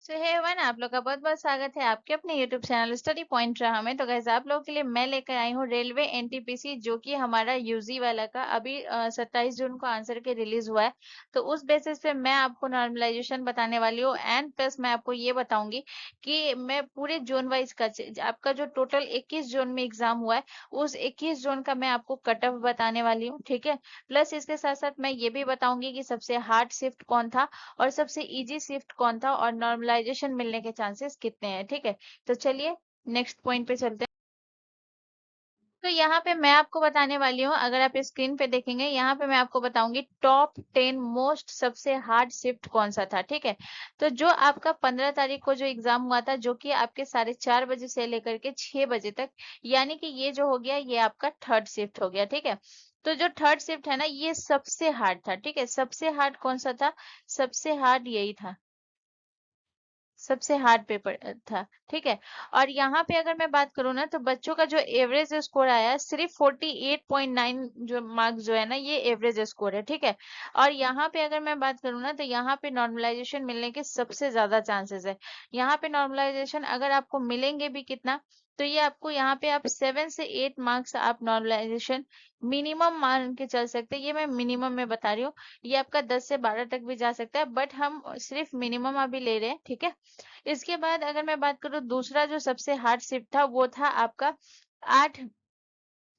सो hey everyone, आप लोग का बहुत बहुत स्वागत है आपके अपने यूट्यूब चैनल स्टडी पॉइंट रहा में। तो गाइस, आप लोगों के लिए मैं लेकर आई हूँ रेलवे एनटीपीसी, जो कि हमारा यूजी वाला का अभी 27 जून को आंसर के रिलीज हुआ है। तो उस बेसिस पे मैं आपको नॉर्मलाइजेशन बताने वाली हूँ, एंड प्लस मैं आपको ये बताऊंगी कि मैं पूरे जोन वाइज का आपका जो टोटल 21 जोन में एग्जाम हुआ है, उस 21 जोन का मैं आपको कट ऑफ बताने वाली हूँ, ठीक है। प्लस इसके साथ साथ मैं ये भी बताऊंगी कि सबसे हार्ड शिफ्ट कौन था और सबसे इजी शिफ्ट कौन था और नॉर्मलाइजेशन मिलने के चांसेस कितने हैं, ठीक है। तो चलिए नेक्स्ट पॉइंट पे चलते हैं। तो यहाँ पे मैं आपको बताने वाली हूँ, अगर आप स्क्रीन पे देखेंगे यहाँ पे मैं आपको बताऊंगी टॉप 10 मोस्ट सबसे हार्ड शिफ्ट कौन सा था, ठीक है। तो जो आपका 15 तारीख को जो एग्जाम हुआ था, जो कि आपके 4:30 बजे से लेकर के 6 बजे तक, यानी कि ये जो हो गया ये आपका थर्ड शिफ्ट हो गया, ठीक है। तो जो थर्ड शिफ्ट है ना, ये सबसे हार्ड था, ठीक है। सबसे हार्ड कौन सा था? सबसे हार्ड यही था, सबसे हार्ड पेपर था, ठीक है। और यहाँ पे अगर मैं बात करूँ ना, तो बच्चों का जो एवरेज स्कोर आया है सिर्फ 48.9, जो मार्क्स जो है ना, ये एवरेज स्कोर है, ठीक है। और यहाँ पे अगर मैं बात करूँ ना, तो यहाँ पे नॉर्मलाइजेशन मिलने के सबसे ज्यादा चांसेस है। यहाँ पे नॉर्मलाइजेशन अगर आपको मिलेंगे भी कितना, तो ये आपको यहाँ पे आप 7 से 8 मार्क्स आप नॉर्मलाइजेशन मिनिमम मान के चल सकते हैं। ये मैं मिनिमम में बता रही हूँ, ये आपका 10 से 12 तक भी जा सकता है, बट हम सिर्फ मिनिमम अभी ले रहे हैं, ठीक है। इसके बाद अगर मैं बात करूँ, दूसरा जो सबसे हार्ड शिफ्ट था वो था आपका 8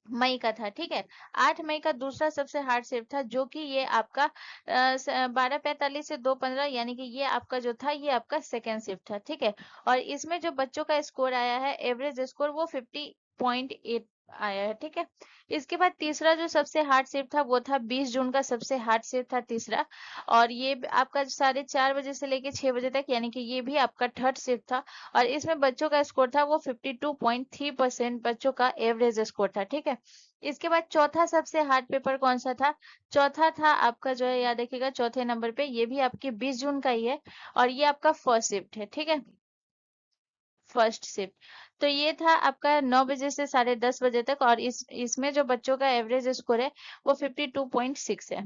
मई का था, ठीक है। 8 मई का दूसरा सबसे हार्ड शिफ्ट था, जो कि ये आपका 12:45 से 2:15, यानी कि ये आपका जो था ये आपका सेकेंड शिफ्ट था, ठीक है। और इसमें जो बच्चों का स्कोर आया है, एवरेज स्कोर, वो 50.8 आया है, ठीक है। इसके बाद तीसरा जो सबसे हार्ड शिफ्ट था वो था 20 जून का, सबसे हार्ड शिफ्ट था तीसरा। और ये आपका 4:30 बजे से लेके 6 बजे तक, यानी कि ये भी आपका थर्ड शिफ्ट था। और इसमें बच्चों का स्कोर था वो 52.3% बच्चों का एवरेज स्कोर था, ठीक है। इसके बाद चौथा सबसे हार्ड पेपर कौन सा था? चौथा था आपका जो है, याद रखिएगा, चौथे नंबर पे, ये भी आपके 20 जून का ही है। और ये आपका फर्स्ट शिफ्ट है, ठीक है। First shift. तो ये था आपका 9 बजे से 10:30 बजे तक, और इसमें जो बच्चों का एवरेज स्कोर है वो 52.6 है।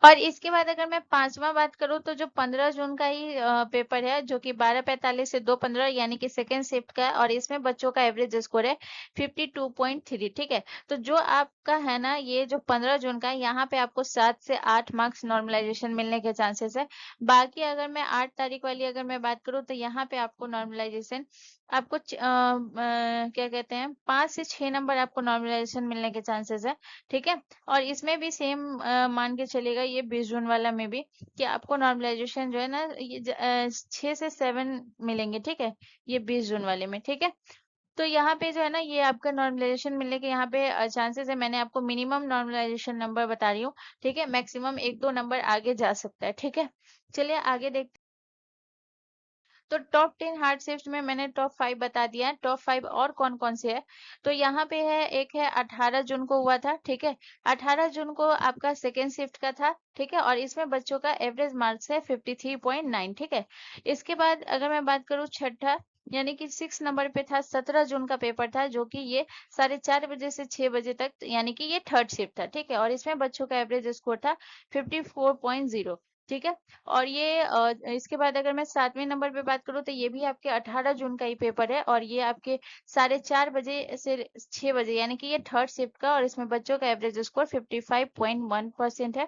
और इसके बाद अगर मैं पांचवा बात करूं, तो जो 15 जून का ही पेपर है, जो कि 12:45 से 2:15, यानी कि सेकेंड शिफ्ट का है, और इसमें बच्चों का एवरेज स्कोर है 52.3, ठीक है। तो जो आपका है ना, ये जो 15 जून का है, यहाँ पे आपको 7 से 8 मार्क्स नॉर्मलाइजेशन मिलने के चांसेस है। बाकी अगर मैं 8 तारीख वाली अगर मैं बात करूँ, तो यहाँ पे आपको नॉर्मलाइजेशन आपको क्या कहते हैं, 5 से 6 नंबर आपको नॉर्मलाइजेशन मिलने के चांसेस है, ठीक है। और इसमें भी सेम मान के चलेगा, ये 20 जून वाला में भी, कि आपको नॉर्मलाइजेशन जो है ना, ये 6 से 7 मिलेंगे, ठीक है। ये 20 जून वाले में, ठीक है। तो यहाँ पे जो है ना, ये आपका नॉर्मलाइजेशन मिलने के यहाँ पे चांसेस है। मैंने आपको मिनिमम नॉर्मलाइजेशन नंबर बता रही हूँ, ठीक है। मैक्सिमम 1-2 नंबर आगे जा सकता है, ठीक है। चलिए आगे देखते। तो टॉप 10 हार्ड शिफ्ट में मैंने टॉप 5 बता दिया है। टॉप 5 और कौन कौन से है, तो यहाँ पे है, एक है 18 जून को हुआ था, ठीक है। 18 जून को आपका सेकेंड शिफ्ट का था, ठीक है। और इसमें बच्चों का एवरेज मार्क्स है 53.9, ठीक है। इसके बाद अगर मैं बात करूँ छठा, यानी कि 6 नंबर पे था, 17 जून का पेपर था, जो कि ये 4:30 बजे से 6 बजे तक, यानी कि ये थर्ड शिफ्ट था, ठीक है। और इसमें बच्चों का एवरेज स्कोर था 54.0, ठीक है। और ये इसके बाद अगर मैं 7वें नंबर पे बात करूँ, तो ये भी आपके 18 जून का ही पेपर है, और ये आपके 4:30 बजे से 6 बजे, यानी कि ये थर्ड शिफ्ट का, और इसमें बच्चों का एवरेज स्कोर 55.1% है।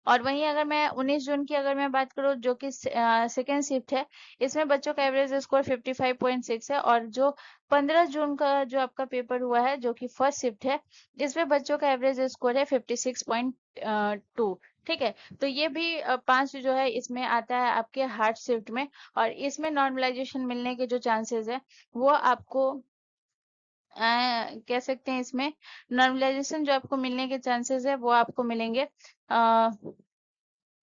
और वहीं अगर मैं 19 जून की अगर मैं बात करूँ, जो कि सेकेंड शिफ्ट है, इसमें बच्चों का एवरेज स्कोर 55.6 है। और जो 15 जून का जो आपका पेपर हुआ है, जो कि फर्स्ट शिफ्ट है, इसमें बच्चों का एवरेज स्कोर है 56.2, ठीक है। तो ये भी 5 जो है इसमें आता है आपके हार्ड शिफ्ट में। और इसमें नॉर्मलाइजेशन मिलने के जो चांसेस है, वो आपको कह सकते हैं, इसमें नॉर्मलाइजेशन जो आपको मिलने के चांसेस है, वो आपको मिलेंगे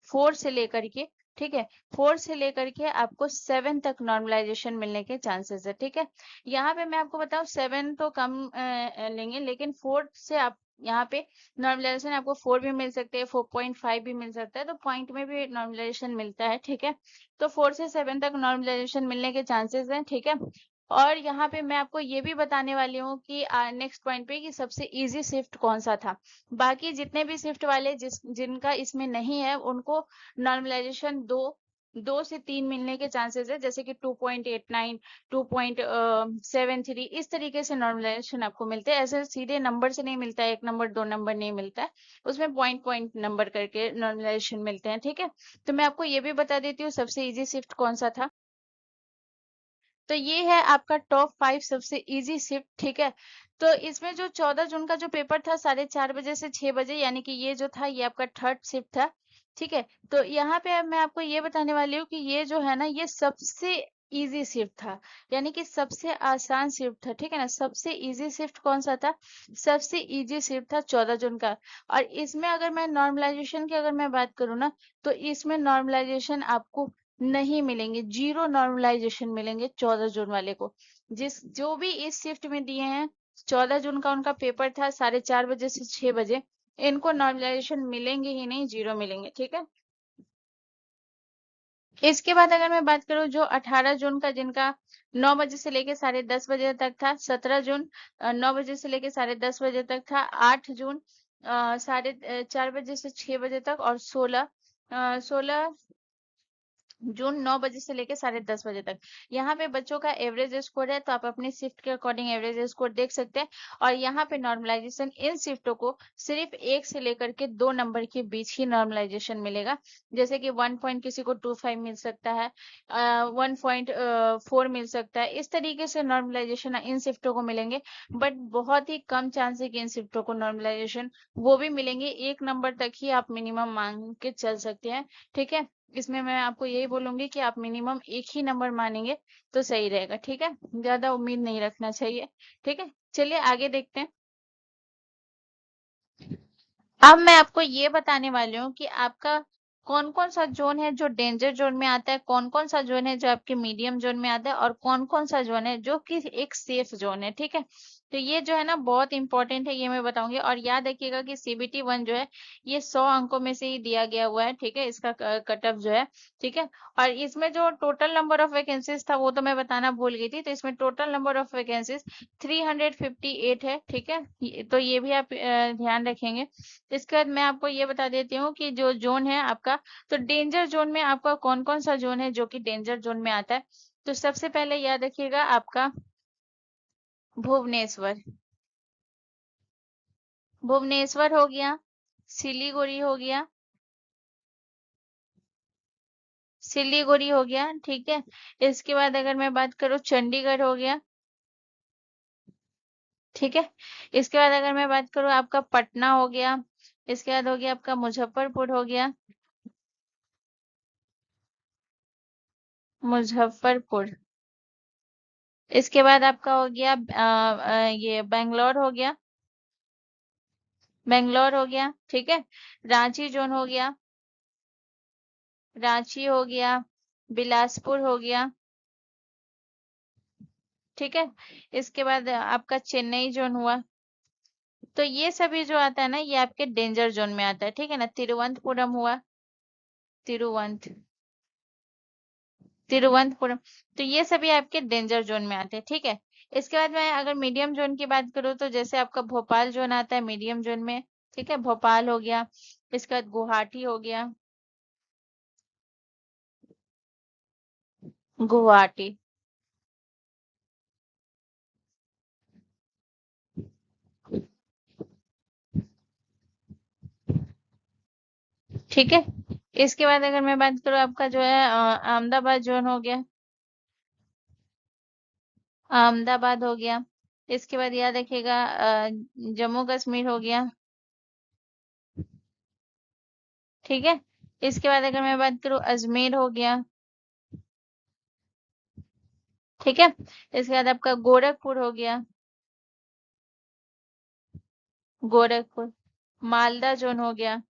4 से लेकर के, ठीक है। 4 से लेकर के आपको 7 तक नॉर्मलाइजेशन मिलने के चांसेस है, ठीक है। यहाँ पे मैं आपको बताऊं, 7 तो कम लेंगे, लेकिन 4 से आप यहाँ पे नॉर्मलाइजेशन आपको 4 भी मिल सकते हैं, 4.5 भी मिल सकता है, तो पॉइंट में भी नॉर्मलाइजेशन मिलता है, ठीक है। तो 4 से 7 तक नॉर्मलाइजेशन मिलने के चांसेस हैं, ठीक है। और यहाँ पे मैं आपको ये भी बताने वाली हूँ कि नेक्स्ट पॉइंट पे, कि सबसे इजी शिफ्ट कौन सा था। बाकी जितने भी शिफ्ट वाले जिनका इसमें नहीं है, उनको नॉर्मलाइजेशन 2 2 से 3 मिलने के चांसेस है, जैसे कि 2.89, 2.73, इस तरीके से नॉर्मलाइजेशन आपको मिलते हैं। ऐसे सीधे नंबर से नहीं मिलता है, 1 नंबर 2 नंबर नहीं मिलता है, उसमें पॉइंट पॉइंट नंबर करके नॉर्मलाइजेशन मिलते हैं। ठीक है, तो मैं आपको ये भी बता देती हूँ सबसे इजी शिफ्ट कौन सा था। तो ये है आपका टॉप 5 सबसे इजी शिफ्ट। ठीक है, तो इसमें जो 14 जून का जो पेपर था 4:30 बजे से 6 बजे, यानी कि ये जो था ये आपका थर्ड शिफ्ट था। ठीक है, तो यहाँ पे अब मैं आपको ये बताने वाली हूँ कि ये जो है ना ये सबसे इजी शिफ्ट था, यानी कि सबसे आसान शिफ्ट था। ठीक है ना, सबसे इजी शिफ्ट कौन सा था? सबसे इजी शिफ्ट था 14 जून का। और इसमें अगर मैं नॉर्मलाइजेशन की अगर मैं बात करूँ ना, तो इसमें नॉर्मलाइजेशन आपको नहीं मिलेंगे, जीरो नॉर्मलाइजेशन मिलेंगे 14 जून वाले को। जिस जो भी इस शिफ्ट में दिए हैं, 14 जून का उनका पेपर था 4:30 बजे से 6 बजे, इनको नॉर्मलाइजेशन मिलेंगे ही नहीं, जीरो मिलेंगे। ठीक है, इसके बाद अगर मैं बात करूं जो 18 जून का, जिनका 9 बजे से लेके 10:30 बजे तक था, 17 जून 9 बजे से लेके 10:30 बजे तक था, 8 जून 4:30 बजे से 6 बजे तक, और 16 जून 9 बजे से लेके 10:30 बजे तक। यहाँ पे बच्चों का एवरेज स्कोर है, तो आप अपनी शिफ्ट के अकॉर्डिंग एवरेज स्कोर देख सकते हैं। और यहाँ पे नॉर्मलाइजेशन इन शिफ्टों को सिर्फ 1 से लेकर के 2 नंबर के बीच ही नॉर्मलाइजेशन मिलेगा। जैसे कि 1 पॉइंट किसी को 2.5 मिल सकता है, 1.4 मिल सकता है, इस तरीके से नॉर्मलाइजेशन इन शिफ्टों को मिलेंगे। बट बहुत ही कम चांस है कि इन शिफ्टों को नॉर्मलाइजेशन वो भी मिलेंगे, 1 नंबर तक ही आप मिनिमम मांग के चल सकते हैं। ठीक है, इसमें मैं आपको यही बोलूंगी कि आप मिनिमम एक ही नंबर मानेंगे तो सही रहेगा। ठीक है, ज्यादा उम्मीद नहीं रखना चाहिए। ठीक है, चलिए आगे देखते हैं। अब मैं आपको ये बताने वाली हूँ कि आपका कौन कौन सा जोन है जो डेंजर जोन में आता है, कौन कौन सा जोन है जो आपके मीडियम जोन में आता है, और कौन कौन सा जोन है जो कि एक सेफ जोन है। ठीक है, तो ये जो है ना बहुत इंपॉर्टेंट है, ये मैं बताऊंगी। और याद रखिएगा कि CBT 1 जो है ये 100 अंकों में से ही दिया गया हुआ है। ठीक है, इसका कट ऑफ जो है। ठीक है, और इसमें जो टोटल नंबर ऑफ वैकेंसीज था वो तो मैं बताना भूल गई थी, तो इसमें टोटल नंबर ऑफ वैकेंसीज 358 है। ठीक है, तो ये भी आप ध्यान रखेंगे। इसके बाद मैं आपको ये बता देती हूँ कि जो जोन है आपका, तो डेंजर जोन में आपका कौन कौन सा जोन है जो कि डेंजर जोन में आता है। तो सबसे पहले याद रखिएगा आपका भुवनेश्वर, भुवनेश्वर हो गया, सिलीगुड़ी हो गया, सिलीगुड़ी हो गया। ठीक है, इसके बाद अगर मैं बात करूँ चंडीगढ़ हो गया। ठीक है, इसके बाद अगर मैं बात करूँ आपका पटना हो गया। इसके बाद हो गया आपका मुजफ्फरपुर हो गया, मुजफ्फरपुर। इसके बाद आपका हो गया ये बेंगलोर हो गया, बेंगलोर हो गया। ठीक है, रांची जोन हो गया, रांची हो गया, बिलासपुर हो गया। ठीक है, इसके बाद आपका चेन्नई जोन हुआ। तो ये सभी जो आता है ना ये आपके डेंजर जोन में आता है। ठीक है ना, तिरुवनंतपुरम हुआ, तिरुवंत तिरुवनंतपुरम। तो ये सभी आपके डेंजर जोन में आते हैं। ठीक है, इसके बाद मैं अगर मीडियम जोन की बात करूँ तो जैसे आपका भोपाल जोन आता है मीडियम जोन में। ठीक है, भोपाल हो गया, इसके बाद गुवाहाटी हो गया, गुवाहाटी। ठीक है, इसके बाद अगर मैं बात करूँ आपका जो है अहमदाबाद जोन हो गया, अहमदाबाद हो गया। इसके बाद याद रखिएगा जम्मू कश्मीर हो गया। ठीक है, इसके बाद अगर मैं बात करूँ अजमेर हो गया। ठीक है, इसके बाद आपका गोरखपुर हो गया, गोरखपुर। मालदा जोन हो गया।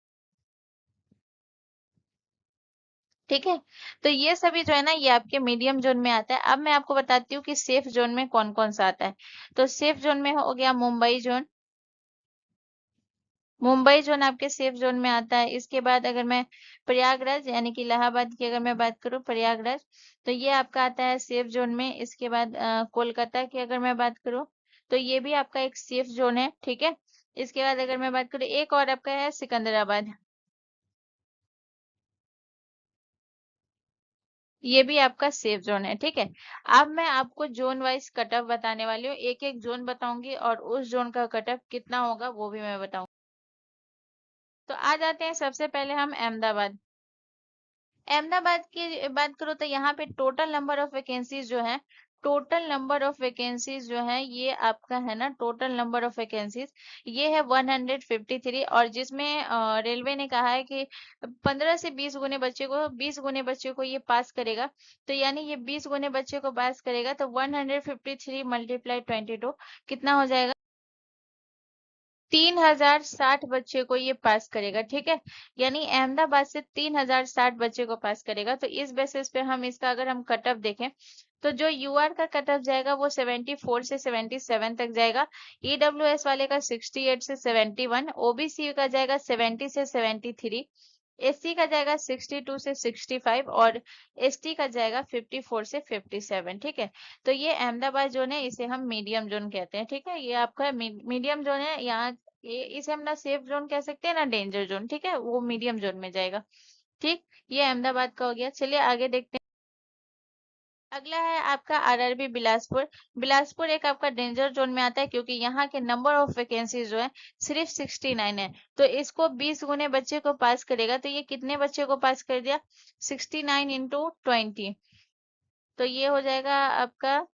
ठीक है, तो ये सभी जो है ना ये आपके मीडियम जोन में आता है। अब मैं आपको बताती हूँ कि सेफ जोन में कौन कौन सा आता है। तो सेफ जोन में हो गया मुंबई जोन, मुंबई जोन आपके सेफ जोन में आता है। इसके बाद अगर मैं प्रयागराज यानी कि इलाहाबाद की अगर मैं बात करूँ, प्रयागराज, तो ये आपका आता है सेफ जोन में। इसके बाद कोलकाता की अगर मैं बात करूँ तो ये भी आपका एक सेफ जोन है। ठीक है, इसके बाद अगर मैं बात करूँ एक और आपका है सिकंदराबाद। ये भी आपका सेफ जोन है, ठीक है। अब मैं आपको जोन वाइज कट ऑफ बताने वाली हूँ, एक एक जोन बताऊंगी और उस जोन का कट ऑफ कितना होगा वो भी मैं बताऊंगी। तो आ जाते हैं सबसे पहले हम अहमदाबाद। अहमदाबाद की बात करो तो यहाँ पे टोटल नंबर ऑफ वैकेंसीज जो है, टोटल नंबर ऑफ वैकेंसीज जो है ये आपका है ना, टोटल नंबर ऑफ वैकेंसीज ये है 153, और जिसमें रेलवे ने कहा है कि 15 से 20 गुने बच्चे को, 20 गुने बच्चे को ये पास करेगा। तो यानी ये 20 गुने बच्चे को पास करेगा तो 153 मल्टीप्लाई 22 कितना हो जाएगा, 3060 बच्चे को ये पास करेगा, ठीक है। यानी अहमदाबाद से 3060 बच्चे को पास करेगा। तो इस बेसिस पे हम इसका अगर हम कट ऑफ देखें तो जो यूआर का कट ऑफ जाएगा वो 74 से 77 तक जाएगा, ईडब्ल्यूएस वाले का 68 से 71, ओबीसी का जाएगा 70 से 73, एससी का जाएगा 62 से 65, और एसटी का जाएगा 54 से 57, ठीक है। तो ये अहमदाबाद जोन है, इसे हम मीडियम जोन कहते हैं, ठीक है। ये आपका मीडियम जोन है, यहाँ ये इसे हम ना सेफ जोन कह सकते हैं ना डेंजर जोन, ठीक है, वो मीडियम जोन में जाएगा, ठीक। ये अहमदाबाद का हो गया। चलिए आगे देखते हैं। अगला है आपका आरआरबी बिलासपुर। बिलासपुर एक आपका डेंजर जोन में आता है क्योंकि यहाँ के नंबर ऑफ वैकेंसीज जो है सिर्फ 69 है। तो इसको 20 गुने बच्चे को पास करेगा, तो ये कितने बच्चे को पास कर दिया, 69 इंटू 20, तो ये हो जाएगा आपका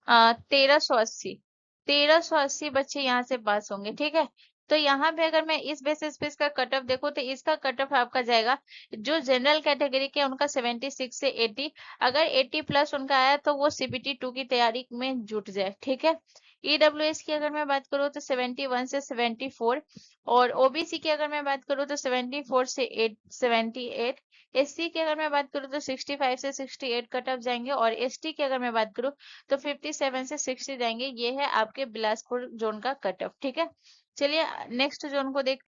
1380, 1380 बच्चे यहाँ से पास होंगे, ठीक है। तो यहाँ पे अगर मैं इस बेसिस पे इसका कट ऑफ देखूं तो इसका कट ऑफ आपका जाएगा, जो जनरल कैटेगरी के उनका 76 से 80, अगर 80 प्लस उनका आया तो वो सीबीटी 2 की तैयारी में जुट जाए, ठीक है। ईडब्ल्यूएस की अगर मैं बात करूँ तो 71 से 74, और ओबीसी की अगर मैं बात करूँ तो 74 से 78, एससी की अगर मैं बात करूँ तो 65 से 68 कट ऑफ जाएंगे, और एसटी की अगर मैं बात करूँ तो 57 से 60 जाएंगे। ये है आपके बिलासपुर जोन का कट ऑफ, ठीक है। चलिए नेक्स्ट जोन को देख।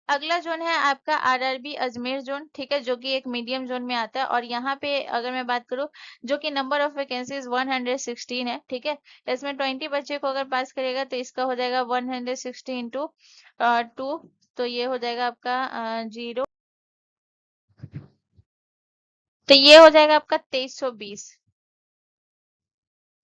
अगला जोन है आपका आरआरबी अजमेर जोन, ठीक है, जो कि एक मीडियम जोन में आता है। और यहाँ पे अगर मैं बात करूँ, जो कि नंबर ऑफ वैकेंसीज 116 है, ठीक है। इसमें 20 बच्चे को अगर पास करेगा तो इसका हो जाएगा 160 इंटू 2, तो ये हो जाएगा आपका 0, तो ये हो जाएगा आपका 2320।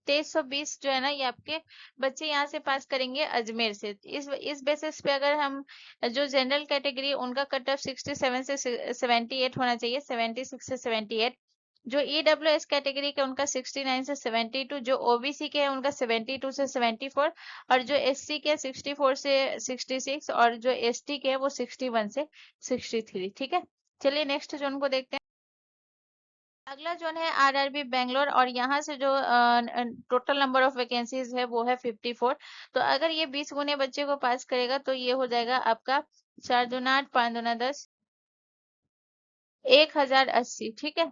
2320 जो है ना, ये आपके बच्चे यहाँ से पास करेंगे अजमेर से। इस बेसिस पे अगर हम, जो जनरल कैटेगरी उनका कट ऑफ 67 से 78 होना चाहिए, 76 से 78। जो ईडब्ल्यू एस कैटेगरी के उनका 69 से 72, जो ओबीसी के हैं उनका 72 से 74, और जो एससी के 64 से 66, और जो एसटी के हैं वो 61 से 63, ठीक है। चलिए नेक्स्ट जोन को देखते हैं। अगला जोन है आरआरबी बेंगलोर, और यहाँ से जो टोटल नंबर ऑफ वैकेंसीज है वो है 54। तो अगर ये 20 गुने बच्चे को पास करेगा तो ये हो जाएगा आपका 4 दूना 8, 5 दूना 10, 1080, ठीक है।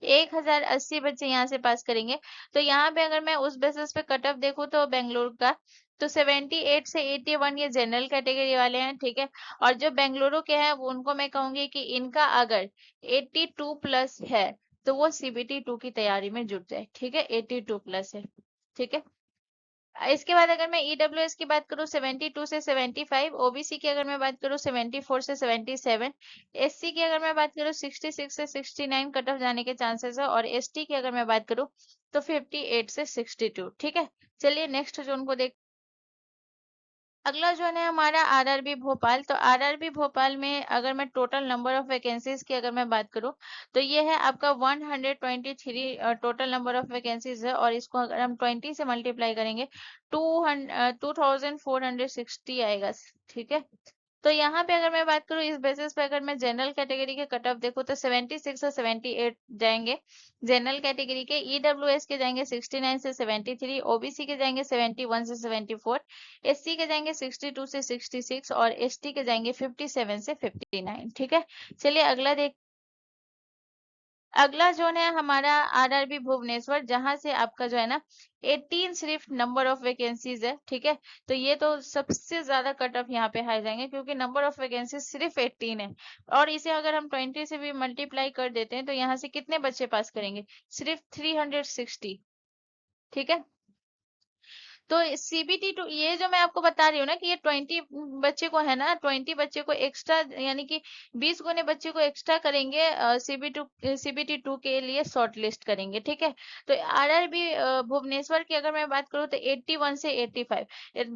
1080 बच्चे यहाँ से पास करेंगे। तो यहाँ पे अगर मैं उस बेसिस पे कट ऑफ देखूँ तो बेंगलुरु का, तो 78 से 81 ये जनरल कैटेगरी वाले हैं, ठीक है। और जो बेंगलुरु के हैं वो उनको मैं कहूंगी कि इनका अगर 82 प्लस है तो वो सीबीटी 2 की तैयारी में जुट जाए, ठीक है, 82 प्लस है, ठीक है। इसके बाद अगर मैं ईडब्ल्यूएस की बात करूँ 72 से 75, ओबीसी की अगर मैं बात करूँ 74 से 77, एससी की अगर मैं बात करूँ 66 से 69 कट ऑफ जाने के चांसेस है, और एसटी की अगर मैं बात करूँ तो 58 से 62, ठीक है। चलिए नेक्स्ट जोन को देख। अगला जोन है हमारा आरआरबी भोपाल। तो आरआरबी भोपाल में अगर मैं टोटल नंबर ऑफ वैकेंसीज की अगर मैं बात करूं तो ये है आपका 123 टोटल नंबर ऑफ वैकेंसीज है, और इसको अगर हम 20 से मल्टीप्लाई करेंगे 2460 आएगा, ठीक है। तो यहाँ पे अगर मैं बात करूँ इस बेसिस पे, अगर मैं जनरल कैटेगरी के कट ऑफ देखूँ तो 76 से 78 जाएंगे जनरल कैटेगरी के, ईडब्ल्यूएस के जाएंगे 69 से 73, ओबीसी के जाएंगे 71 से 74, एससी के जाएंगे 62 से 66, और एसटी के जाएंगे 57 से 59, ठीक है। चलिए अगला देख। अगला जोन है हमारा आरआरबी भुवनेश्वर, जहां से आपका जो है ना 18 सिर्फ नंबर ऑफ वैकेंसीज है, ठीक है। तो ये तो सबसे ज्यादा कट ऑफ यहाँ पे हाई जाएंगे क्योंकि नंबर ऑफ वैकेंसीज सिर्फ 18 है। और इसे अगर हम 20 से भी मल्टीप्लाई कर देते हैं तो यहाँ से कितने बच्चे पास करेंगे, सिर्फ 360, ठीक है। तो सीबीटी टू, ये जो मैं आपको बता रही हूँ ना कि ये 20 बच्चे को है ना, 20 बच्चे को एक्स्ट्रा, यानी कि 20 गुने बच्चे को एक्स्ट्रा करेंगे, सीबीटी टू के लिए शॉर्ट लिस्ट करेंगे, ठीक है। तो आरआरबी भुवनेश्वर की अगर मैं बात करूँ तो 81 से 85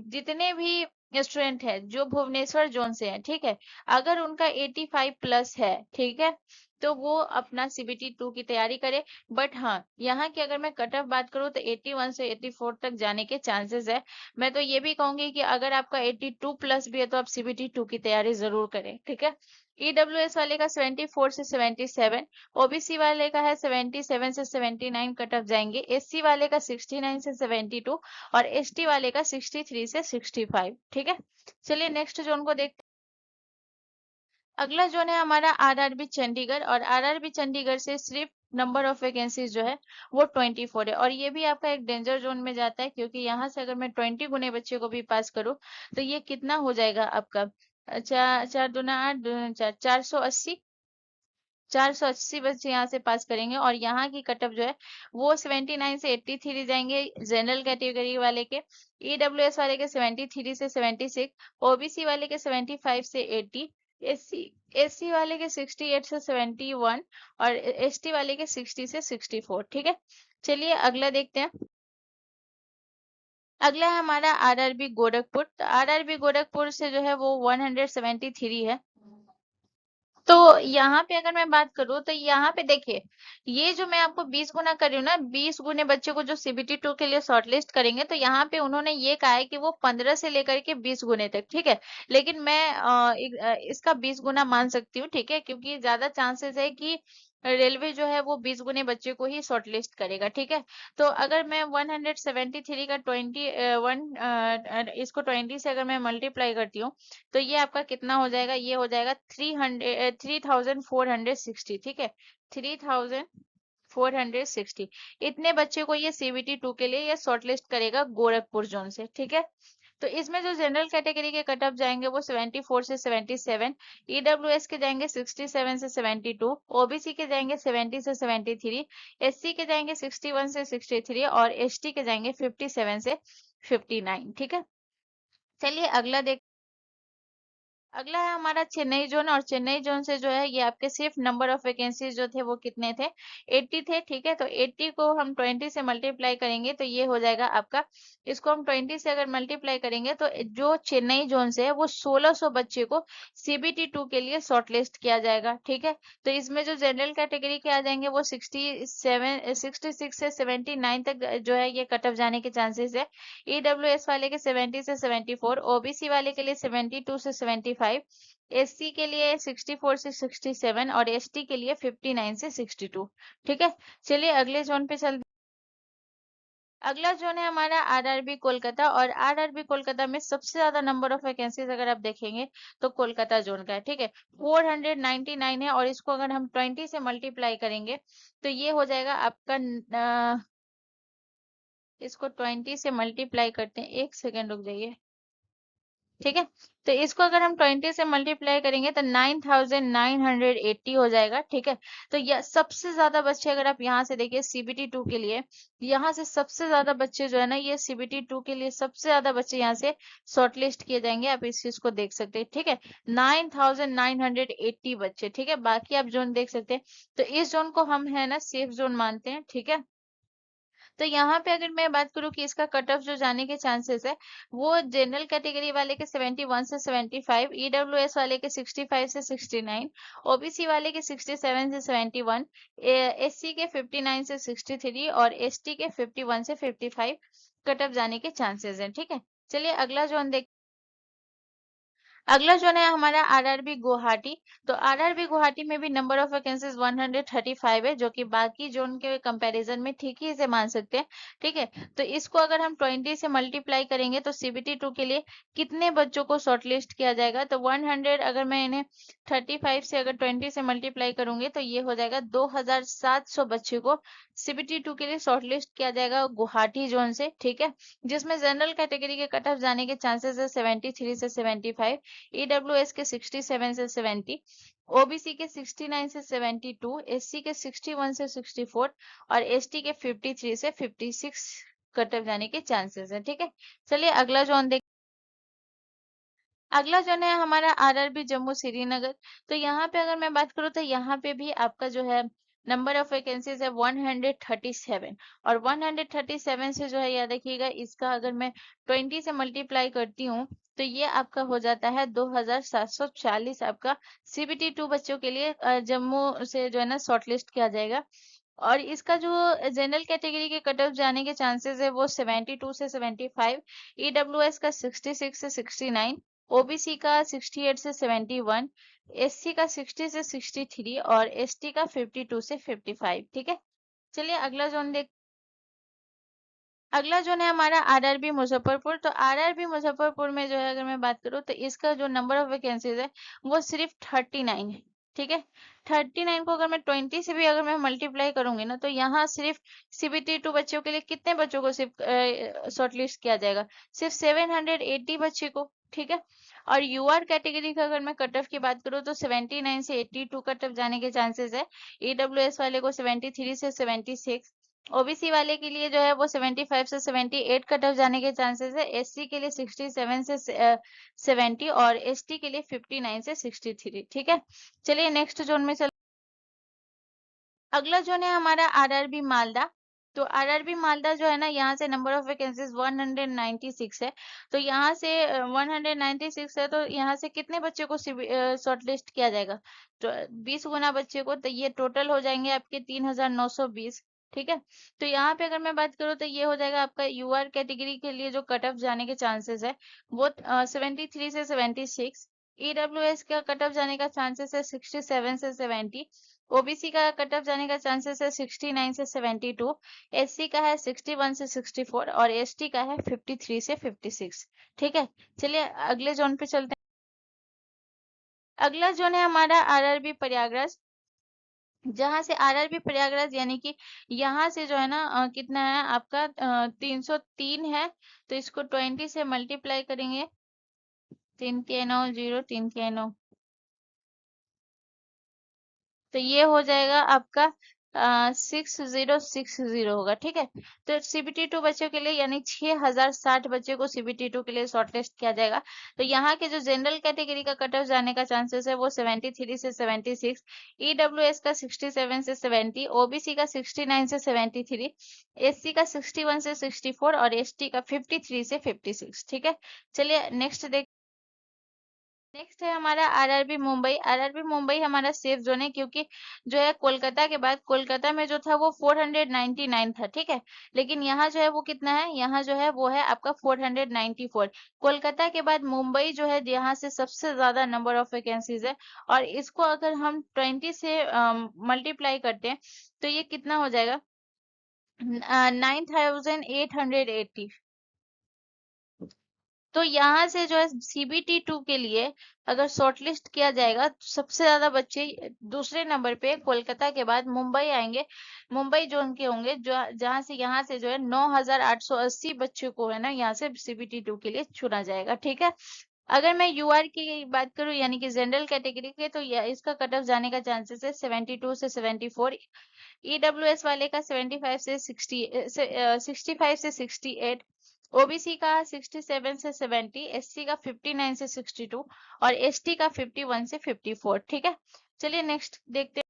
जितने भी स्टूडेंट है जो भुवनेश्वर जोन से है, ठीक है, अगर उनका 85 प्लस है, ठीक है, तो वो अपना सीबीटी टू की तैयारी करे। बट हाँ, यहाँ की अगर मैं कट ऑफ बात करूँ तो 81 से 84 तक जाने के चांसेस है। मैं तो ये भी कहूंगी कि अगर आपका 82 प्लस भी है तो आप सीबीटी टू की तैयारी जरूर करें, ठीक है। ईडब्ल्यूएस वाले का 74 से 77, ओबीसी वाले का है 77 से 79 कट ऑफ जाएंगे, एससी वाले का 69 से 72 और एसटी वाले का 63 से 65, ठीक है। चलिए नेक्स्ट जोन को देखते हैं। अगला जोन है हमारा आरआरबी चंडीगढ़, और आरआरबी चंडीगढ़ से सिर्फ नंबर ऑफ वैकेंसीज जो है वो 24 है, और ये भी आपका एक डेंजर जोन में जाता है, क्योंकि यहाँ से अगर मैं 20 गुने बच्चे को भी पास करूँ तो ये कितना हो जाएगा आपका, चार चार दूना आठ, चार 480, 480 बच्चे यहाँ से पास करेंगे। और यहाँ की कट ऑफ जो है वो 79 से 83 जाएंगे जनरल कैटेगरी वाले के, ईडब्ल्यूएस वाले के 73 से 76, ओबीसी वाले के 75 से 80, एससी एससी वाले के 68 से 71 और एसटी वाले के 60 से 64, ठीक है। चलिए अगला देखते हैं। अगला है हमारा आरआरबी गोरखपुर। तो आरआरबी गोरखपुर से जो है वो 173 है। तो यहाँ पे अगर मैं बात करूँ तो यहाँ पे देखिए, ये जो मैं आपको 20 गुना कर रही हूँ ना, 20 गुने बच्चे को जो सीबीटी टू के लिए शॉर्टलिस्ट करेंगे, तो यहाँ पे उन्होंने ये कहा है कि वो 15 से लेकर के 20 गुने तक, ठीक है। लेकिन मैं इसका 20 गुना मान सकती हूँ, ठीक है, क्योंकि ज्यादा चांसेस है कि रेलवे जो है वो 20 गुने बच्चे को ही शॉर्टलिस्ट करेगा, ठीक है। तो अगर मैं 173 का इसको 20 से अगर मैं मल्टीप्लाई करती हूँ तो ये आपका कितना हो जाएगा, ये हो जाएगा 3460, ठीक है, 3460। इतने बच्चे को ये सीबीटी टू के लिए ये शॉर्टलिस्ट करेगा गोरखपुर जोन से, ठीक है। तो इसमें जो जनरल कैटेगरी के कट ऑफ जाएंगे वो 74 से 77, ईडब्ल्यूएस के जाएंगे 67 से 72, ओबीसी के जाएंगे 70 से 73, एससी के जाएंगे 61 से 63 और एसटी के जाएंगे 57 से 59, ठीक है। चलिए अगला देख, अगला है हमारा चेन्नई जोन, और चेन्नई जोन से जो है ये आपके सिर्फ नंबर ऑफ वैकेंसीज जो थे वो कितने थे, 80 थे, ठीक है। तो 80 को हम 20 से मल्टीप्लाई करेंगे तो ये हो जाएगा आपका, इसको हम 20 से अगर मल्टीप्लाई करेंगे तो जो चेन्नई जोन से है वो 1600 बच्चे को सीबीटी टू के लिए शॉर्टलिस्ट किया जाएगा, ठीक है। तो इसमें जो जनरल कैटेगरी के आ जाएंगे वो 66 से 79 तक जो है ये कट ऑफ जाने के चांसेस है, ईडब्ल्यूएस वाले के 70 से 74, ओबीसी वाले के लिए 72 से 75, एससी के लिए 64 से 67 और एसटी के लिए 59 से 62, ठीक है। चलिए अगले जोन पे चल, अगला जोन है हमारा आरआरबी कोलकाता, और आरआरबी कोलकाता में सबसे ज्यादा नंबर ऑफ वैकेंसीज अगर आप देखेंगे तो कोलकाता जोन का है, ठीक है, 499 है। और इसको अगर हम 20 से मल्टीप्लाई करेंगे तो ये हो जाएगा आपका इसको 20 से मल्टीप्लाई करते हैं, एक सेकेंड रुक जाइए, ठीक है। तो इसको अगर हम 20 से मल्टीप्लाई करेंगे तो 9980 हो जाएगा, ठीक है। तो यह सबसे ज्यादा बच्चे अगर आप यहाँ से देखिए सीबीटी टू के लिए, यहाँ से सबसे ज्यादा बच्चे जो है ना, ये सीबीटी टू के लिए सबसे ज्यादा बच्चे यहाँ से शॉर्टलिस्ट किए जाएंगे, आप इस चीज को देख सकते हैं, ठीक है, 9980 बच्चे, ठीक है। बाकी आप जोन देख सकते हैं। तो इस जोन को हम है ना सेफ जोन मानते हैं, ठीक है। तो यहाँ पे अगर मैं बात करूँ कि इसका कट ऑफ जो जाने के चांसेस है वो जनरल कैटेगरी वाले के 71 से 75, ईडब्ल्यूएस वाले के 65 से 69, ओबीसी वाले के 67 से 71, एससी के 59 से 63 और एसटी के 51 से 55 कट ऑफ जाने के चांसेस हैं, ठीक है। चलिए अगला जोन देख, अगला जोन है हमारा आरआरबी गुवाहाटी। तो आरआरबी गुवाहाटी में भी नंबर ऑफ वैकेंसीज 135 है, जो कि बाकी जोन के कंपैरिजन में ठीक ही से मान सकते हैं, ठीक है। तो इसको अगर हम 20 से मल्टीप्लाई करेंगे तो सीबीटी टू के लिए कितने बच्चों को शॉर्टलिस्ट किया जाएगा, तो 100 अगर मैं इन्हें 35 से अगर 20 से मल्टीप्लाई करूंगी तो ये हो जाएगा 2700 बच्चे को सीबीटी टू के लिए शॉर्टलिस्ट किया जाएगा गुवाहाटी जोन से, ठीक है। जिसमें जनरल कैटेगरी के कट ऑफ जाने के चांसेस है 73 से 75, ईडब्ल्यूएस के 67 से 70, ओबीसी के 69 से 72, एससी के 61 से 64 और एसटी के 53 से 56 कट ऑफ जाने के चांसेस है। ठीक है, चलिए अगला जोन देख। अगला जोन है हमारा आरआरबी जम्मू श्रीनगर। तो यहाँ पे अगर मैं बात करूँ तो यहाँ पे भी आपका जो है नंबर ऑफ वैकेंसीज है 137। और 137 से जो है याद रखिएगा, इसका अगर मैं 20 से मल्टीप्लाई करती हूँ तो ये आपका हो जाता है 2740 आपका सीबीटी 2 बच्चों के लिए जम्मू से जो है ना शॉर्टलिस्ट किया जाएगा। और इसका जो जनरल कैटेगरी के कट ऑफ जाने के चांसेस है वो 72 से 75, ईडब्ल्यूएस का 66 से 69, ओबीसी का 68 से 71, एससी का 60 से 63 और एसटी का 52 से 55। ठीक है, चलिए अगला जोन देख। अगला जोन है हमारा आरआरबी मुजफ्फरपुर। तो आरआरबी मुजफ्फरपुर में जो है अगर मैं बात करूँ तो इसका जो नंबर ऑफ वैकेंसीज है वो सिर्फ 39 है। ठीक है, 39 को अगर मैं 20 से भी अगर मैं मल्टीप्लाई करूंगी ना तो यहाँ सिर्फ सीबीटी 2 बच्चों के लिए कितने बच्चों को सिर्फ शॉर्टलिस्ट किया जाएगा, सिर्फ 780 बच्चे को। ठीक है, और यूआर कैटेगरी का अगर मैं कट ऑफ की बात करूँ तो 79 से 82 कट ऑफ जाने के चांसेस है, ईडब्ल्यूएस वाले को 73 से 76, ओबीसी वाले के लिए जो है वो 75 से 78 कट ऑफ जाने के चांसेस है, एससी के लिए 67 से 70 और एसटी के लिए 59 से 63। ठीक है, चलिए नेक्स्ट जोन में चल। अगला जोन है हमारा आरआरबी मालदा। तो आरआरबी मालदा जो है ना, यहाँ से नंबर ऑफ वैकेंसीज 196 है। तो यहाँ से 196 है, तो यहाँ से कितने बच्चे को शॉर्टलिस्ट किया जाएगा, तो 20 गुना बच्चे को, तो ये टोटल हो जाएंगे आपके 3920। ठीक है, तो यहाँ पे अगर मैं बात करूँ तो ये हो जाएगा आपका यूआर कैटेगरी के लिए जो कट ऑफ जाने के चांसेस है वो 73 से 76, ईडब्ल्यूएस का कट ऑफ जाने का चांसेस है 67 से 70, ओबीसी का कट ऑफ जाने का चांसेस है 69 से 72, एससी का है 61 से 64 और एसटी का है 53 से 56। ठीक है, चलिए अगले जोन पे चलते हैं। अगला जोन है हमारा आरआरबी प्रयागराज। जहां से आरआरबी प्रयागराज यानी कि यहाँ से जो है ना कितना है आपका 303 है। तो इसको 20 से मल्टीप्लाई करेंगे, 3 के 9 0, 3 के 9, तो ये हो जाएगा आपका 6060 होगा। ठीक है, तो सीबीटी 2 बच्चों के लिए यानी 6060 बच्चे को सीबीटी 2 के लिए शॉर्टलिस्ट किया जाएगा। तो यहाँ के जो जनरल कैटेगरी का कट ऑफ जाने का चांसेस है वो 73 से 76, ईडब्ल्यूएस का 67 से 70, ओबीसी का 69 से 73, एससी का 61 से 64 और एसटी का 53 से 56। ठीक है, चलिए नेक्स्ट देख। नेक्स्ट है हमारा आरआरबी मुंबई। आरआरबी मुंबई हमारा सेफ जोन है, क्योंकि जो है कोलकाता के बाद कोलकाता में जो था वो 499 था। ठीक है, लेकिन यहाँ जो है वो कितना है, यहाँ जो है वो है आपका 494। कोलकाता के बाद मुंबई जो है यहाँ से सबसे ज्यादा नंबर ऑफ वैकेंसीज है, और इसको अगर हम 20 से मल्टीप्लाई करते हैं तो ये कितना हो जाएगा, 9880। तो यहाँ से जो है सीबीटी 2 के लिए अगर शॉर्टलिस्ट किया जाएगा तो सबसे ज्यादा बच्चे दूसरे नंबर पे कोलकाता के बाद मुंबई आएंगे, मुंबई जोन के होंगे, जो जहाँ से यहाँ से जो है 9880 बच्चों को है ना यहाँ से सीबीटी 2 के लिए चुना जाएगा। ठीक है, अगर मैं यूआर की बात करूं यानी कि जनरल कैटेगरी के, तो इसका कट ऑफ जाने का चांसेस है 72 से 74, ईडब्ल्यूएस वाले का 75 से 65 से 68, ओबीसी का 67 से 70, एससी का 59 से 62 और एसटी का 51 से 54। ठीक है, चलिए नेक्स्ट देखते हैं।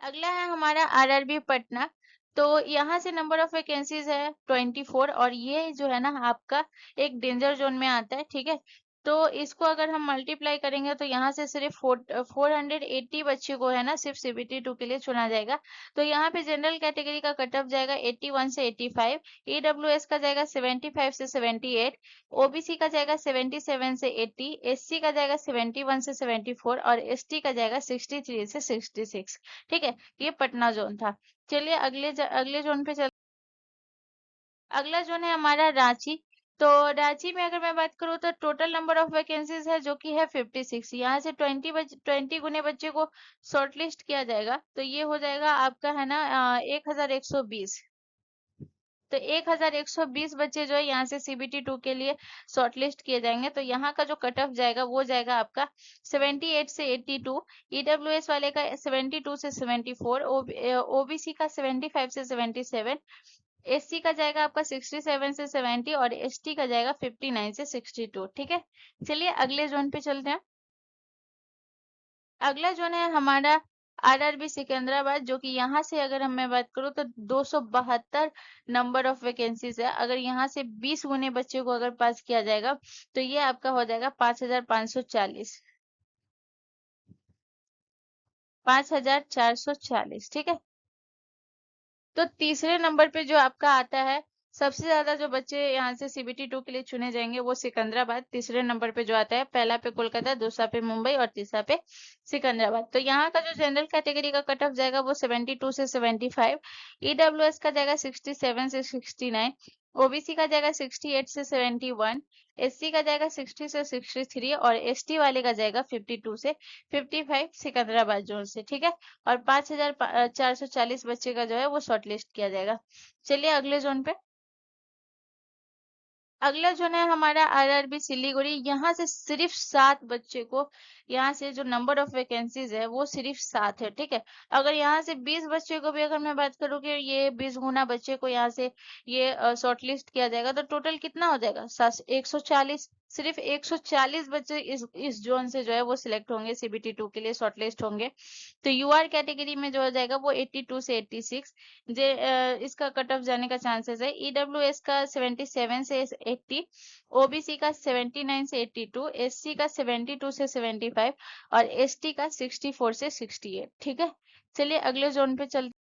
अगला है हमारा आरआरबी पटना। तो यहाँ से नंबर ऑफ वैकेंसीज है 24, और ये जो है ना आपका एक डेंजर जोन में आता है। ठीक है, तो इसको अगर हम मल्टीप्लाई करेंगे तो यहाँ से सिर्फ 480 बच्चे को है ना सिर्फ सीबीटी 2 के लिए चुना जाएगा। तो यहाँ पे जनरल कैटेगरी का कट ऑफ जाएगा 81 से 85, ईडब्ल्यूएस का जाएगा 75 से 78, ओबीसी का जाएगा 77 से 80, एससी का जाएगा 71 से 74 और एसटी का जाएगा 63 से 66। ठीक है, ये पटना जोन था। चलिए अगले जोन पे चल। अगला जोन है हमारा रांची। तो रांची में अगर मैं बात करूँ तो टोटल नंबर ऑफ वैकेंसीज है जो कि है 56। यहाँ से 20 गुने बच्चे को शॉर्टलिस्ट किया जाएगा, तो ये हो जाएगा आपका है ना 1120। तो 1120 बच्चे जो है यहाँ से सीबीटी 2 के लिए शॉर्टलिस्ट किए जाएंगे। तो यहाँ का जो कट ऑफ जाएगा वो जाएगा आपका 78 से 82, ईडब्ल्यूएस वाले का 72 से 74, ओबीसी का 75 से 77, एससी का जाएगा आपका 67 से 70 और एसटी का जाएगा 59 से 62। ठीक है, चलिए अगले जोन पे चलते हैं। अगला जोन है हमारा आरआरबी सिकंदराबाद, जो कि यहाँ से अगर हम मैं बात करूँ तो 272 नंबर ऑफ वैकेंसीज है। अगर यहाँ से 20 गुने बच्चे को अगर पास किया जाएगा तो ये आपका हो जाएगा 5540, 5440। ठीक है, तो तीसरे नंबर पे जो आपका आता है, सबसे ज्यादा जो बच्चे यहाँ से सीबीटी 2 के लिए चुने जाएंगे वो सिकंदराबाद तीसरे नंबर पे जो आता है। पहला पे कोलकाता, दूसरा पे मुंबई और तीसरा पे सिकंदराबाद। तो यहाँ का जो जनरल कैटेगरी का कट ऑफ जाएगा वो 72 से 75, ईडब्ल्यूएस का जाएगा 67 से 69, ओबीसी का जाएगा 68 से 71, एससी का जाएगा 60 से 63 और एसटी वाले का जाएगा 52 से 55 सिकंदराबाद जोन से। ठीक है, और 5440 बच्चे का जो है वो शॉर्ट लिस्ट किया जाएगा। चलिए अगले जोन पे। अगला जोन है हमारा आरआरबी सिलीगुड़ी। यहाँ से सिर्फ 7 बच्चे को, यहाँ से जो नंबर ऑफ वैकेंसीज है वो सिर्फ 7 है। ठीक है, अगर यहाँ से 20 बच्चे को भी अगर मैं बात करूँ कि ये 20 गुना बच्चे को यहाँ से ये शॉर्ट लिस्ट किया जाएगा तो टोटल कितना हो जाएगा? 140। सिर्फ 140 बच्चे इस जोन से जो है वो सिलेक्ट होंगे, सीबीटी 2 के लिए शॉर्ट लिस्ट होंगे। तो यूआर कैटेगरी में जो हो जाएगा वो 82 से 86, इसका कट ऑफ जाने का चांसेस है। ईडब्ल्यूएस का 77 से 80, ओबीसी का 79 से 82, एससी का 72 से 75 और एसटी का 64 से 68। ठीक है, चलिए अगले जोन पे चलते।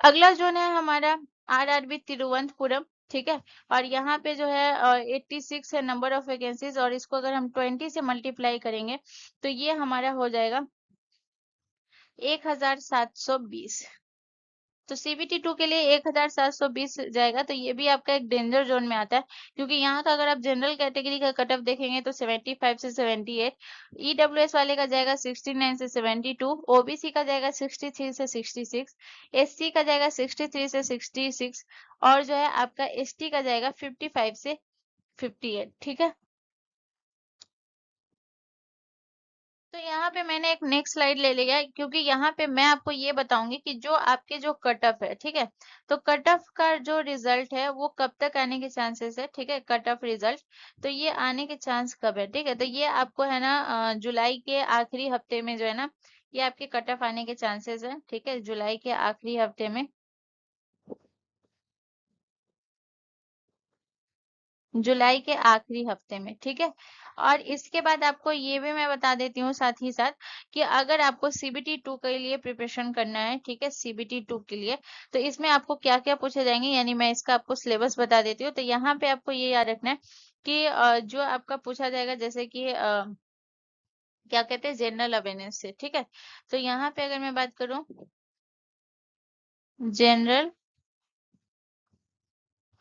अगला जोन है हमारा आरआरबी तिरुवनंतपुरम। ठीक है, और यहाँ पे जो है 86 है नंबर ऑफ वैकेंसीज, और इसको अगर हम 20 से मल्टीप्लाई करेंगे तो ये हमारा हो जाएगा 1720। तो सीबीटी 2 के लिए 1720 जाएगा। तो ये भी आपका एक डेंजर जोन में आता है, क्योंकि यहाँ का अगर आप जनरल कैटेगरी का कट ऑफ देखेंगे तो 75 से 78, ईडब्ल्यूएस वाले का जाएगा 69 से 72, ओबीसी का जाएगा 63 से 66, एससी का जाएगा 63 से 66 और जो है आपका एसटी का जाएगा 55 से 58। ठीक है, तो यहाँ पे मैंने एक नेक्स्ट स्लाइड ले लिया है, क्योंकि यहाँ पे मैं आपको ये बताऊंगी कि जो आपके जो कट ऑफ है, ठीक है, तो कट ऑफ का जो रिजल्ट है वो कब तक आने के चांसेस है। ठीक है, कट ऑफ रिजल्ट, तो ये आने के चांस कब है? ठीक है, तो ये आपको है ना जुलाई के आखिरी हफ्ते में जो है ना, ये आपके कट ऑफ आने के चांसेस है। ठीक है, जुलाई के आखिरी हफ्ते में, जुलाई के आखिरी हफ्ते में। ठीक है, और इसके बाद आपको ये भी मैं बता देती हूँ साथ ही साथ कि अगर आपको सीबीटी 2 के लिए प्रिपरेशन करना है, ठीक है, सीबीटी 2 के लिए, तो इसमें आपको क्या क्या पूछे जाएंगे, यानी मैं इसका आपको सिलेबस बता देती हूँ। तो यहाँ पे आपको ये याद रखना है कि जो आपका पूछा जाएगा, जैसे कि क्या कहते हैं, जनरल अवेयरनेस से। ठीक है, तो यहाँ पे अगर मैं बात करूँ जनरल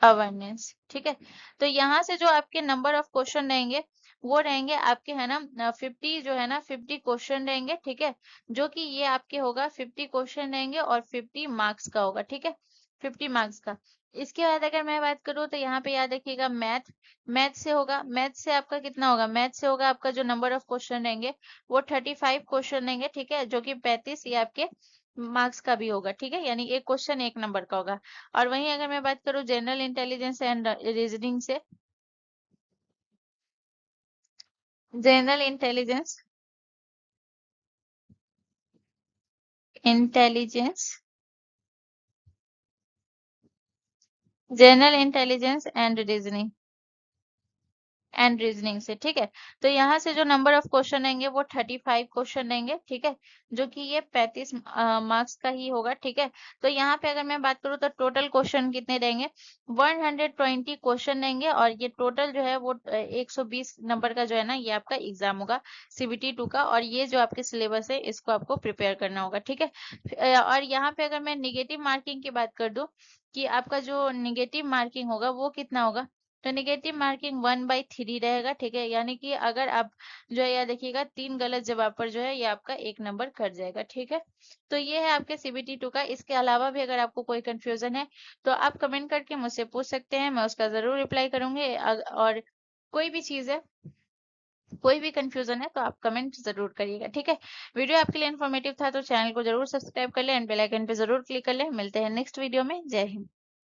अवेयरनेस, ठीक है, तो यहाँ से जो आपके नंबर ऑफ क्वेश्चन रहेंगे वो रहेंगे आपके है ना 50, जो है ना 50 क्वेश्चन रहेंगे। ठीक है, जो कि ये आपके होगा 50 क्वेश्चन रहेंगे और 50 मार्क्स का होगा। ठीक है, 50 मार्क्स का। इसके बाद अगर मैं बात करूँ तो यहाँ पे याद रखिएगा मैथ, मैथ से होगा, मैथ से आपका कितना होगा, मैथ से होगा आपका जो नंबर ऑफ क्वेश्चन रहेंगे वो 35 क्वेश्चन रहेंगे। ठीक है, जो कि 35 ये आपके मार्क्स का भी होगा। ठीक है, यानी एक क्वेश्चन एक नंबर का होगा। और वहीं अगर मैं बात करूं जनरल इंटेलिजेंस एंड रीजनिंग से, general intelligence, intelligence, general intelligence and reasoning से। ठीक है, तो यहाँ से जो नंबर ऑफ क्वेश्चन रहेंगे वो 35 क्वेश्चन रहेंगे। ठीक है, जो कि ये 35 मार्क्स का ही होगा। ठीक है, तो यहाँ पे अगर मैं बात करूँ तो टोटल क्वेश्चन कितने रहेंगे, 120 क्वेश्चन रहेंगे, और ये टोटल जो है वो 120 नंबर का जो है ना ये आपका एग्जाम होगा सीबीटी 2 का। और ये जो आपके सिलेबस है इसको आपको प्रिपेयर करना होगा। ठीक है, और यहाँ पे अगर मैं निगेटिव मार्किंग की बात कर दूं कि आपका जो निगेटिव मार्किंग होगा वो कितना होगा, तो नेगेटिव मार्किंग 1/3 रहेगा। ठीक है, यानी कि अगर आप जो है यह देखिएगा 3 गलत जवाब पर जो है ये आपका 1 नंबर कट जाएगा। ठीक है, तो ये है आपके सीबीटी 2 का। इसके अलावा भी अगर आपको कोई कंफ्यूजन है तो आप कमेंट करके मुझसे पूछ सकते हैं, मैं उसका जरूर रिप्लाई करूंगी। और कोई भी चीज है कोई भी कंफ्यूजन है तो आप कमेंट जरूर करिएगा, ठीक है। वीडियो आपके लिए इन्फॉर्मेटिव था तो चैनल को जरूर सब्सक्राइब कर ले एंड बेल आइकन पे जरूर क्लिक कर ले। मिलते हैं नेक्स्ट वीडियो में। जय हिंद।